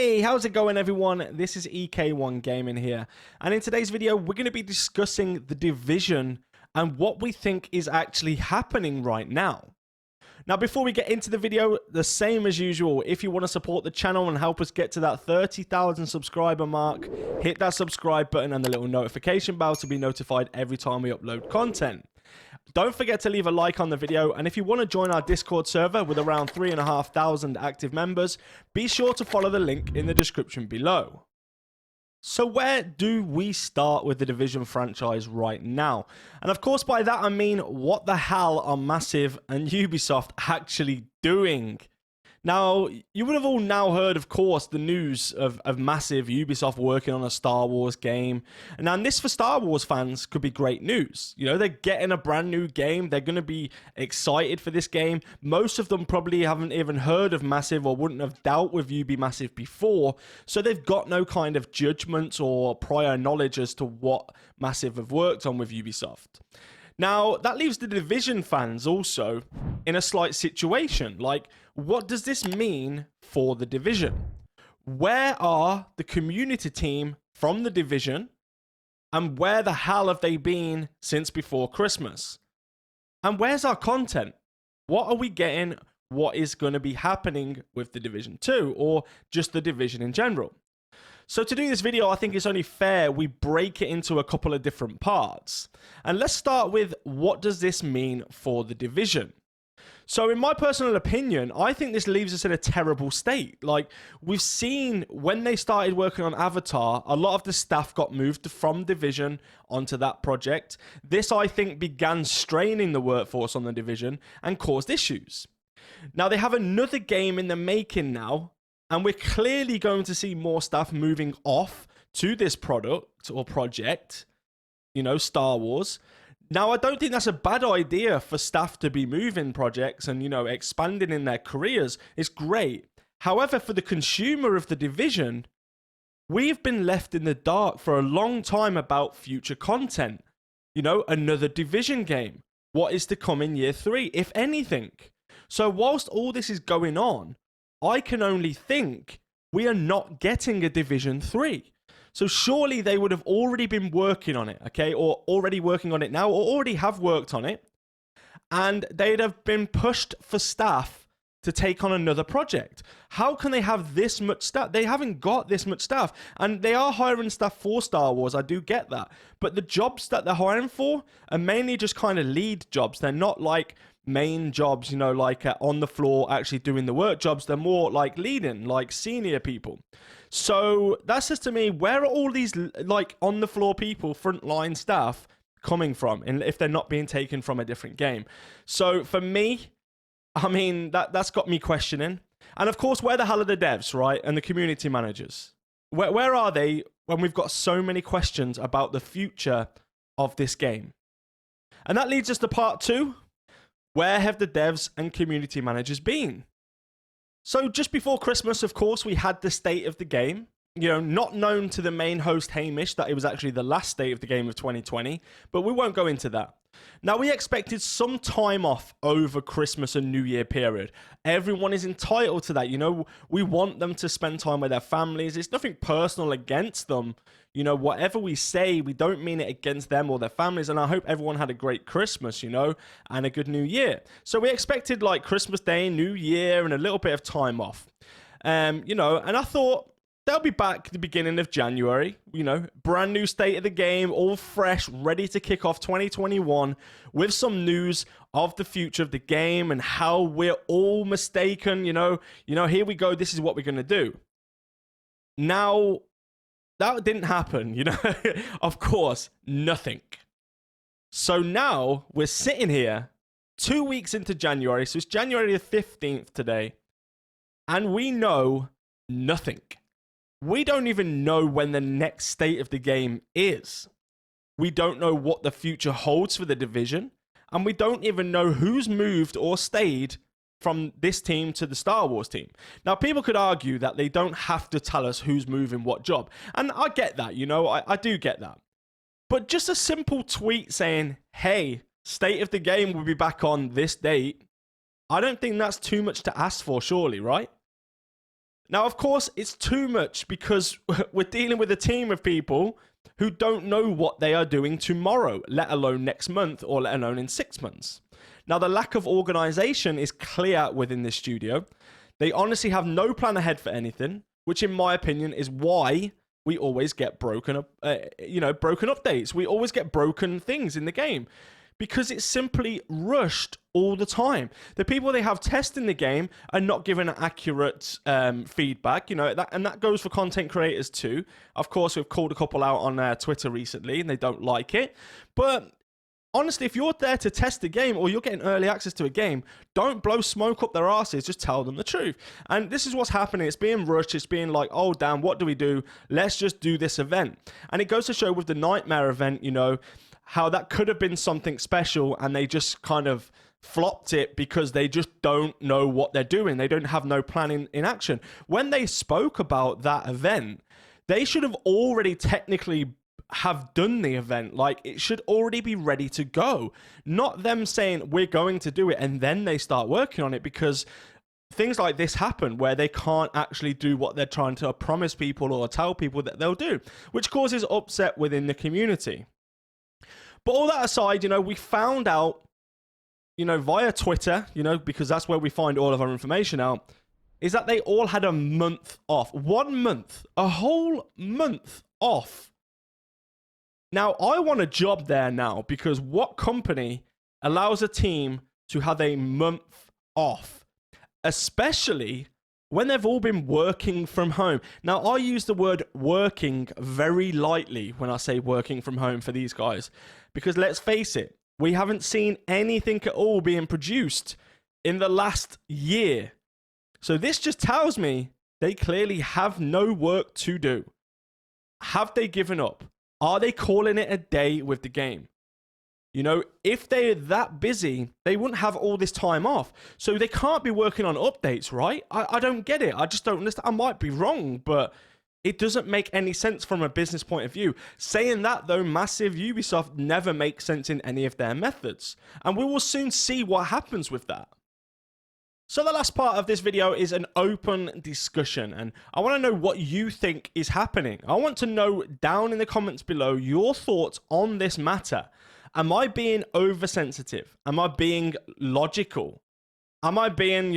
Hey, how's it going everyone? This is EK1 Gaming here, and in today's video we're going to be discussing The Division and what we think is actually happening right now. Now before we get into the video, the same as usual, if you want to support the channel and help us get to that 30,000 subscriber mark, hit that subscribe button and the little notification bell to be notified every time we upload content. Don't forget to leave a like on the video, and if you want to join our Discord server with around 3,500 active members, be sure to follow the link in the description below. So where do we start with the Division franchise right now? And of course by that I mean, what the hell are Massive and Ubisoft actually doing? Now, you would have all now heard, of course, the news of Massive, Ubisoft working on a Star Wars game. And this, for Star Wars fans, could be great news. You know, they're getting a brand new game. They're going to be excited for this game. Most of them probably haven't even heard of Massive or wouldn't have dealt with Ubi Massive before. So they've got no kind of judgment or prior knowledge as to what Massive have worked on with Ubisoft. Now, that leaves the Division fans also in a slight situation. Like, what does this mean for the Division? Where are the community team from the Division? And where the hell have they been since before Christmas? And where's our content? What are we getting? What is going to be happening with the Division 2 or just the Division in general? So to do this video, I think it's only fair we break it into a couple of different parts. And let's start with, what does this mean for the Division? So in my personal opinion, I think this leaves us in a terrible state. Like, we've seen when they started working on Avatar, a lot of the staff got moved from Division onto that project. This, I think, began straining the workforce on the Division and caused issues. Now, they have another game in the making now, and we're clearly going to see more staff moving off to this product or project, you know, Star Wars. Now, I don't think that's a bad idea for staff to be moving projects and, you know, expanding in their careers. It's great. However, for the consumer of the Division, we've been left in the dark for a long time about future content. You know, another Division game. What is to come in year 3, if anything? So whilst all this is going on, I can only think we are not getting a Division 3. So surely they would have already been working on it, okay? Or already working on it now, or already have worked on it. And they'd have been pushed for staff to take on another project. How can they have this much staff? They haven't got this much staff. And they are hiring staff for Star Wars, I do get that. But the jobs that they're hiring for are mainly just kind of lead jobs. They're not like main jobs, you know, like on the floor actually doing the work jobs. They're more like leading, like senior people. So that says to me, where are all these like on the floor people, frontline staff coming from, and if they're not being taken from a different game? So for me, I mean, that's got me questioning. And of course, where the hell are the devs, right? And the community managers? Where are they when we've got so many questions about the future of this game? And that leads us to part 2. Where have the devs and community managers been? So just before Christmas, of course, we had the state of the game. You know, not known to the main host, Hamish, that it was actually the last state of the game of 2020, but we won't go into that. Now, we expected some time off over Christmas and New Year period. Everyone is entitled to that. You know, we want them to spend time with their families. It's nothing personal against them. You know, whatever we say, we don't mean it against them or their families. And I hope everyone had a great Christmas, you know, and a good New Year. So we expected like Christmas Day, New Year, and a little bit of time off. You know, and I thought, they'll be back at the beginning of January, you know, brand new state of the game, all fresh, ready to kick off 2021 with some news of the future of the game and how we're all mistaken, you know, here we go, this is what we're going to do. Now, that didn't happen, you know, of course, nothing. So now we're sitting here 2 weeks into January, so it's January the 15th today, and we know nothing. We don't even know when the next state of the game is. We don't know what the future holds for the Division, and we don't even know who's moved or stayed from this team to the Star Wars team. Now, people could argue that they don't have to tell us who's moving what job, and I get that, you know, I do get that. But just a simple tweet saying, hey, state of the game will be back on this date, I don't think that's too much to ask for, surely, right? Now, of course, it's too much because we're dealing with a team of people who don't know what they are doing tomorrow, let alone next month or let alone in 6 months. Now, the lack of organization is clear within this studio. They honestly have no plan ahead for anything, which in my opinion is why we always get broken updates. We always get broken things in the game because it's simply rushed all the time. The people they have testing the game are not giving accurate feedback, and that goes for content creators too. Of course, we've called a couple out on Twitter recently and they don't like it. But honestly, if you're there to test the game or you're getting early access to a game, don't blow smoke up their asses, just tell them the truth. And this is what's happening. It's being rushed. It's being like, oh, damn, what do we do? Let's just do this event. And it goes to show with the Nightmare event, how that could have been something special and they just kind of flopped it because they just don't know what they're doing. They don't have no plan in action. When they spoke about that event, they should have already technically have done the event. Like, it should already be ready to go. Not them saying we're going to do it and then they start working on it, because things like this happen where they can't actually do what they're trying to promise people or tell people that they'll do, which causes upset within the community. But all that aside, we found out, via Twitter, because that's where we find all of our information out, is that they all had a month off. 1 month. A whole month off. Now, I want a job there now, because what company allows a team to have a month off? Especially when they've all been working from home. Now, I use the word working very lightly when I say working from home for these guys, because let's face it, we haven't seen anything at all being produced in the last year. So this just tells me they clearly have no work to do. Have they given up? Are they calling it a day with the game? If they're that busy, they wouldn't have all this time off. So they can't be working on updates, right? I don't get it. I just don't understand. I might be wrong, but it doesn't make any sense from a business point of view. Saying that, though, Massive Ubisoft never makes sense in any of their methods. And we will soon see what happens with that. So the last part of this video is an open discussion, and I want to know what you think is happening. I want to know down in the comments below your thoughts on this matter. Am I being oversensitive? Am I being logical? Am I being,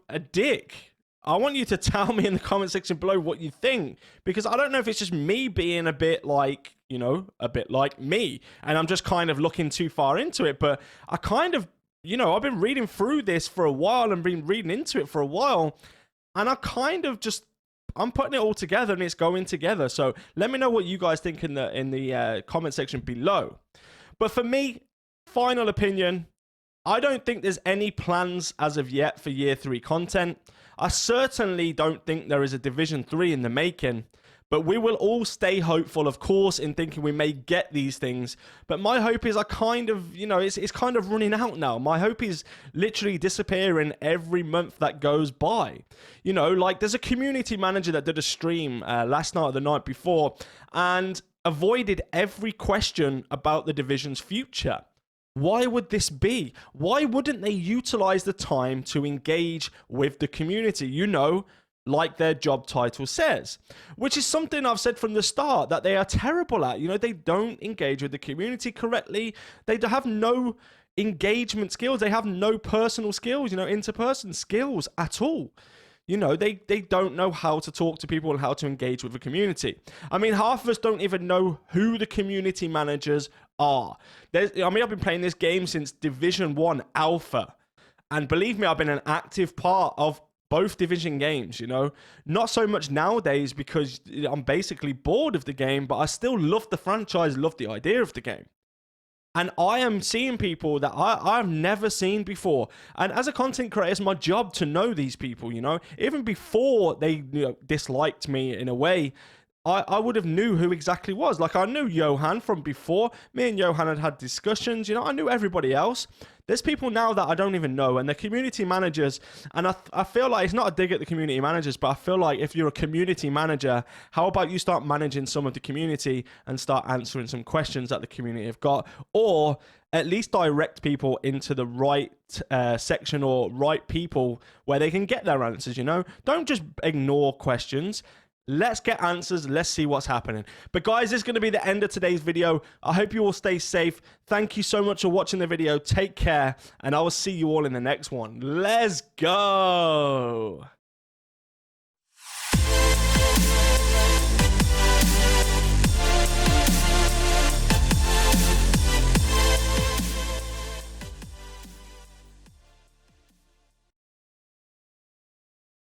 a dick? I want you to tell me in the comment section below what you think, because I don't know if it's just me being a bit like, a bit like me, and I'm just kind of looking too far into it, but I kind of, I've been reading through this for a while and been reading into it for a while, and I kind of just, I'm putting it all together and it's going together. So let me know what you guys think in the comment section below. But for me, final opinion, I don't think there's any plans as of yet for Year 3 content. I certainly don't think there is a Division 3 in the making, but we will all stay hopeful, of course, in thinking we may get these things. But my hope is I kind of, it's kind of running out now. My hope is literally disappearing every month that goes by. Like there's a community manager that did a stream last night or the night before and avoided every question about the Division's future. Why would this be? Why wouldn't they utilize the time to engage with the community? Like their job title says, which is something I've said from the start that they are terrible at. They don't engage with the community correctly. They have no engagement skills. They have no personal skills, interperson skills at all. They don't know how to talk to people and how to engage with the community. I mean, half of us don't even know who the community managers are. I've been playing this game since Division 1 Alpha. And believe me, I've been an active part of both Division games, Not so much nowadays because I'm basically bored of the game, but I still love the franchise, love the idea of the game. And I am seeing people that I've never seen before. And as a content creator, it's my job to know these people, Even before they disliked me in a way, I would have knew who exactly was. Like, I knew Johan from before. Me and Johan had discussions. I knew everybody else. There's people now that I don't even know, and the community managers, and I feel like it's not a dig at the community managers, but I feel like if you're a community manager, how about you start managing some of the community and start answering some questions that the community have got, or at least direct people into the right section or right people where they can get their answers, you know? Don't just ignore questions. Let's get answers. Let's see what's happening. But guys, this is going to be the end of today's video. I hope you all stay safe. Thank you so much for watching the video. Take care, and I will see you all in the next one. Let's go.